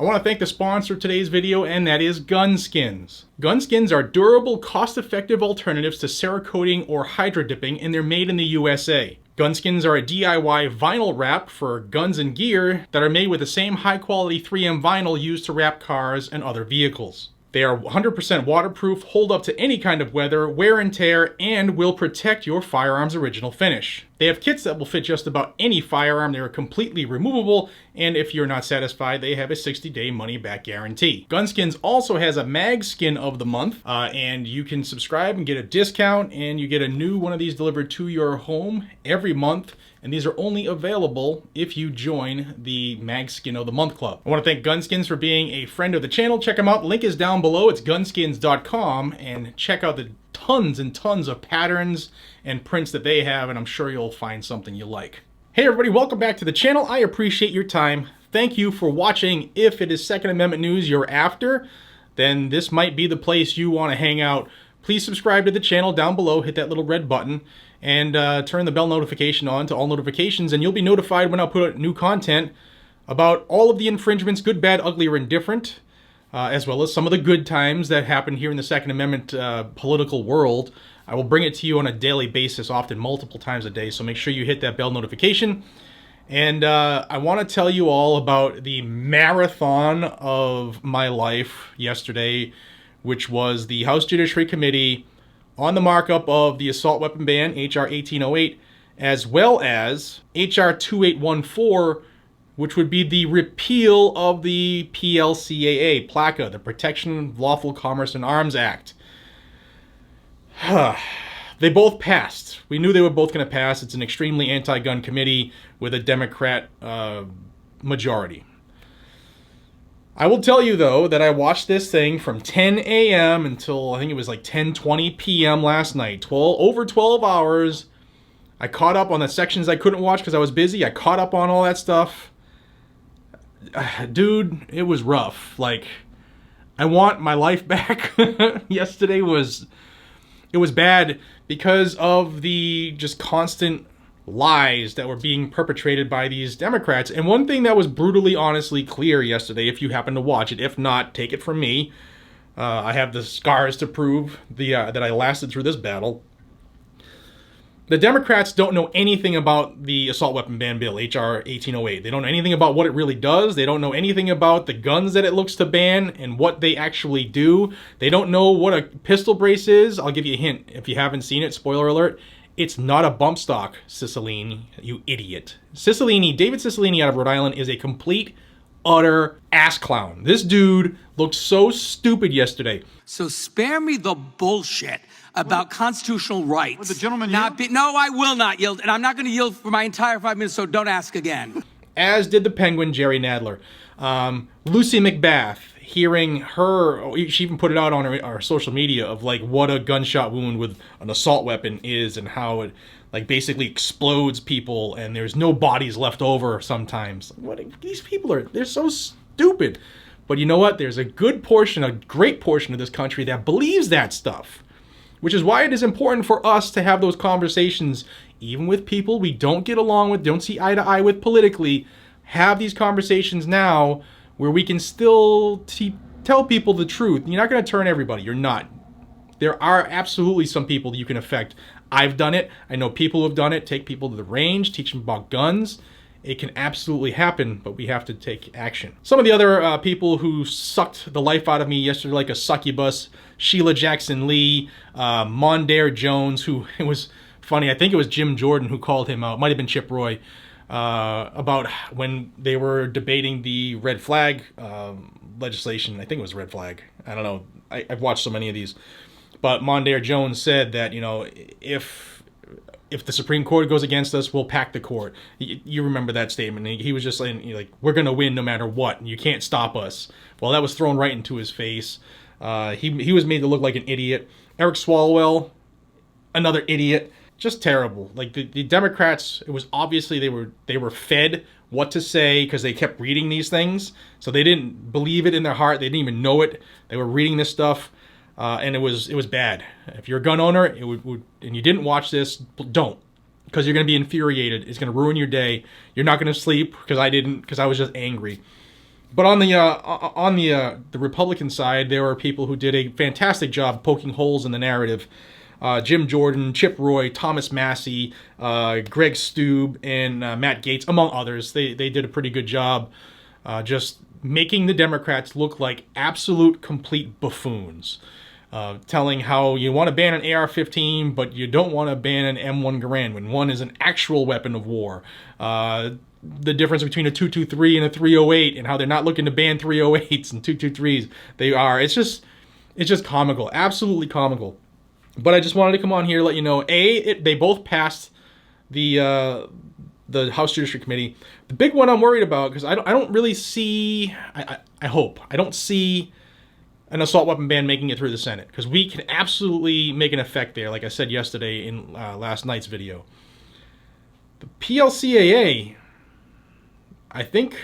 I want to thank the sponsor of today's video, and that is GunSkins. GunSkins are durable, cost-effective alternatives to Cerakoting or Hydra dipping, and they're made in the USA. GunSkins are a DIY vinyl wrap for guns and gear that are made with the same high-quality 3M vinyl used to wrap cars and other vehicles. They are 100% waterproof, hold up to any kind of weather, wear and tear, and will protect your firearm's original finish. They have kits that will fit just about any firearm. They are completely removable, and if you're not satisfied, they have a 60-day money-back guarantee. GunSkins also has a mag skin of the month, and you can subscribe and get a discount, and you get a new one of these delivered to your home every month. And these are only available if you join the Mag Skin of the Month Club. I want to thank GunSkins for being a friend of the channel. Check them out. Link is down below. It's gunskins.com. And check out the tons and tons of patterns and prints that they have. And I'm sure you'll find something you like. Hey everybody, welcome back to the channel. I appreciate your time. Thank you for watching. If it is Second Amendment news you're after, then this might be the place you want to hang out. Please subscribe to the channel down below. Hit that little red button. And turn the bell notification on to all notifications, and you'll be notified when I put out new content about all of the infringements, good, bad, ugly, or indifferent, as well as some of the good times that happen here in the Second Amendment political world. I will bring it to you on a daily basis, often multiple times a day, so make sure you hit that bell notification. And I want to tell you all about the marathon of my life yesterday, which was the House Judiciary Committee on the markup of the assault weapon ban, H.R. 1808, as well as H.R. 2814, which would be the repeal of the PLCAA, PLACA, the Protection of Lawful Commerce in Arms Act. They both passed. We knew they were both going to pass. It's an extremely anti-gun committee with a Democrat majority. I will tell you, though, that I watched this thing from 10 a.m. until I think it was like 10:20 p.m. last night. Over 12 hours. I caught up on the sections I couldn't watch because I was busy. I caught up on all that stuff. Dude, it was rough. Like, I want my life back. Yesterday was bad because of the just constant lies that were being perpetrated by these Democrats. And one thing that was brutally, honestly clear yesterday, if you happen to watch it, if not, take it from me. I have the scars to prove that I lasted through this battle. The Democrats don't know anything about the assault weapon ban bill, H.R. 1808. They don't know anything about what it really does. They don't know anything about the guns that it looks to ban and what they actually do. They don't know what a pistol brace is. I'll give you a hint if you haven't seen it. Spoiler alert. It's not a bump stock, Cicilline, you idiot. David Cicilline out of Rhode Island is a complete, utter ass clown. This dude looked so stupid yesterday. So spare me the bullshit about constitutional rights. Would the gentleman yield? No, I will not yield, and I'm not going to yield for my entire 5 minutes, so don't ask again. As did the Penguin, Jerry Nadler. Lucy McBath, hearing her, she even put it out on our social media of like what a gunshot wound with an assault weapon is and how it like basically explodes people and there's no bodies left over sometimes. These people they're so stupid. But you know what? There's a great portion of this country that believes that stuff, which is why it is important for us to have those conversations, even with people we don't get along with, don't see eye to eye with politically. Have these conversations now where we can still tell people the truth. You're not going to turn everybody. You're not. There are absolutely some people that you can affect. I've done it. I know people who have done it. Take people to the range, teach them about guns. It can absolutely happen, but we have to take action. Some of the other people who sucked the life out of me yesterday, like a succubus, Sheila Jackson Lee, Mondaire Jones, who, it was funny, I think it was Jim Jordan who called him out, might have been Chip Roy, about when they were debating the red flag legislation. I think it was red flag. I don't know. I've watched so many of these. But Mondaire Jones said that, you know, if the Supreme Court goes against us, we'll pack the court. You remember that statement. He was just saying, you know, like, we're going to win no matter what. You can't stop us. Well, that was thrown right into his face. He was made to look like an idiot. Eric Swalwell, another idiot. Just terrible. Like the Democrats, it was obviously they were fed what to say because they kept reading these things. So they didn't believe it in their heart. They didn't even know it. They were reading this stuff, and it was bad. If you're a gun owner, and you didn't watch this, don't, because you're going to be infuriated. It's going to ruin your day. You're not going to sleep, because I didn't, because I was just angry. But on the Republican side, there are people who did a fantastic job poking holes in the narrative. Jim Jordan, Chip Roy, Thomas Massey, Greg Stube, and Matt Gaetz, among others. They did a pretty good job just making the Democrats look like absolute complete buffoons. Telling how you want to ban an AR-15, but you don't want to ban an M1 Garand when one is an actual weapon of war. The difference between a 223 and a 308, and how they're not looking to ban 308s and 223s. They are. It's just comical, absolutely comical. But I just wanted to come on here to let you know, they both passed the House Judiciary Committee. The big one I'm worried about, because I don't really see, I hope, I don't see an assault weapon ban making it through the Senate, because we can absolutely make an effect there, like I said yesterday in last night's video. The PLCAA, I think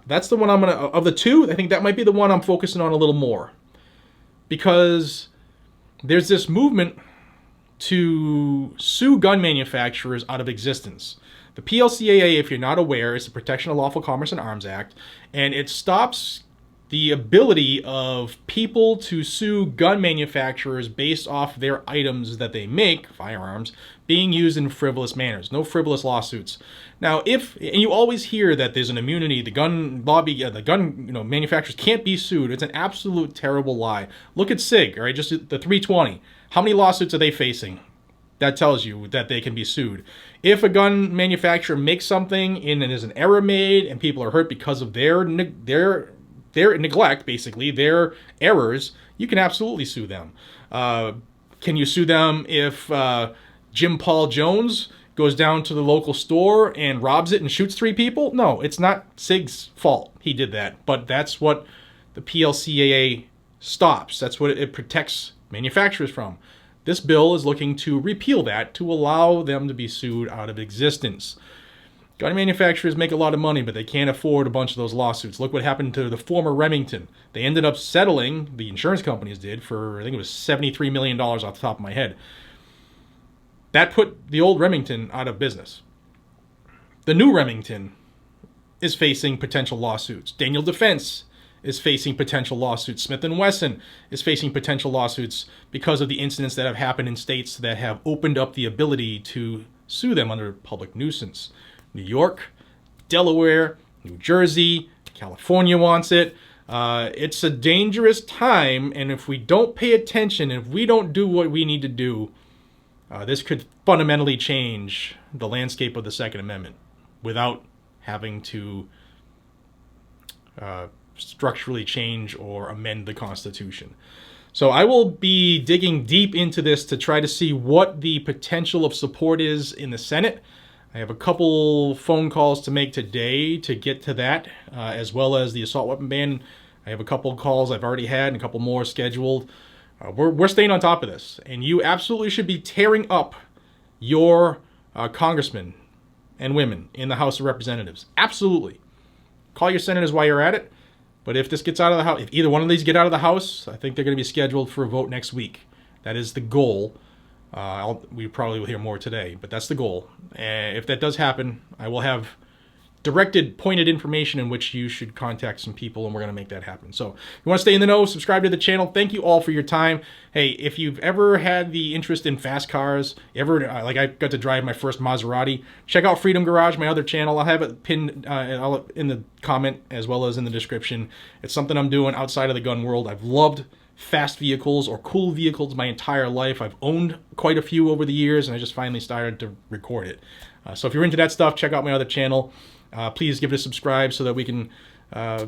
that's the one I'm going to, of the two, I think that might be the one I'm focusing on a little more. Because there's this movement to sue gun manufacturers out of existence. The PLCAA, if you're not aware, is the Protection of Lawful Commerce and Arms Act, and it stops the ability of people to sue gun manufacturers based off their items that they make, firearms, being used in frivolous manners. No frivolous lawsuits. Now, and you always hear that there's an immunity, the gun lobby, the gun manufacturers can't be sued. It's an absolute terrible lie. Look at SIG, all right, just the 320. How many lawsuits are they facing? That tells you that they can be sued. If a gun manufacturer makes something and there's an error made and people are hurt because of their neglect, basically, their errors, you can absolutely sue them. Can you sue them if Jim Paul Jones goes down to the local store and robs it and shoots 3 people? No, it's not SIG's fault he did that. But that's what the PLCAA stops. That's what it protects manufacturers from. This bill is looking to repeal that to allow them to be sued out of existence. Gun manufacturers make a lot of money, but they can't afford a bunch of those lawsuits. Look what happened to the former Remington. They ended up settling, the insurance companies did, for I think it was $73 million off the top of my head. That put the old Remington out of business. The new Remington is facing potential lawsuits. Daniel Defense is facing potential lawsuits. Smith & Wesson is facing potential lawsuits because of the incidents that have happened in states that have opened up the ability to sue them under public nuisance. New York, Delaware, New Jersey, California wants it. It's a dangerous time, and if we don't pay attention, if we don't do what we need to do, this could fundamentally change the landscape of the Second Amendment without having to structurally change or amend the Constitution. So I will be digging deep into this to try to see what the potential of support is in the Senate. I have a couple phone calls to make today to get to that, as well as the assault weapon ban. I have a couple calls I've already had and a couple more scheduled. We're staying on top of this, and you absolutely should be tearing up your congressmen and women in the House of Representatives. Absolutely. Call your senators while you're at it. But if this gets out of the House, if either one of these get out of the House, I think they're going to be scheduled for a vote next week. That is the goal. We probably will hear more today, but that's the goal. If that does happen, I will have directed, pointed information in which you should contact some people, and we're going to make that happen. So if you want to stay in the know, subscribe to the channel. Thank you all for your time. Hey, if you've ever had the interest in fast cars, like I got to drive my first Maserati, check out Freedom Garage, my other channel. I'll have it pinned in the comment as well as in the description. It's something I'm doing outside of the gun world. I've loved fast vehicles or cool vehicles my entire life. I've owned quite a few over the years, and I just finally started to record it. So if you're into that stuff, check out my other channel. Please give it a subscribe so that we can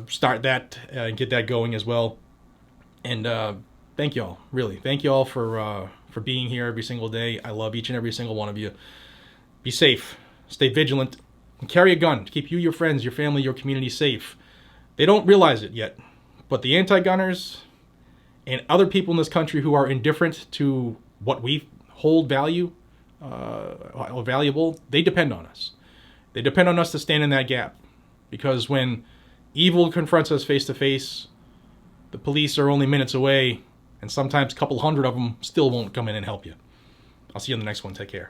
start that and get that going as well. And thank y'all, really. Thank y'all for being here every single day. I love each and every single one of you. Be safe, stay vigilant, and carry a gun to keep you, your friends, your family, your community safe. They don't realize it yet, but the anti-gunners and other people in this country who are indifferent to what we hold value or valuable, they depend on us. They depend on us to stand in that gap, because when evil confronts us face to face, the police are only minutes away, and sometimes a couple hundred of them still won't come in and help you. I'll see you on the next one. Take care.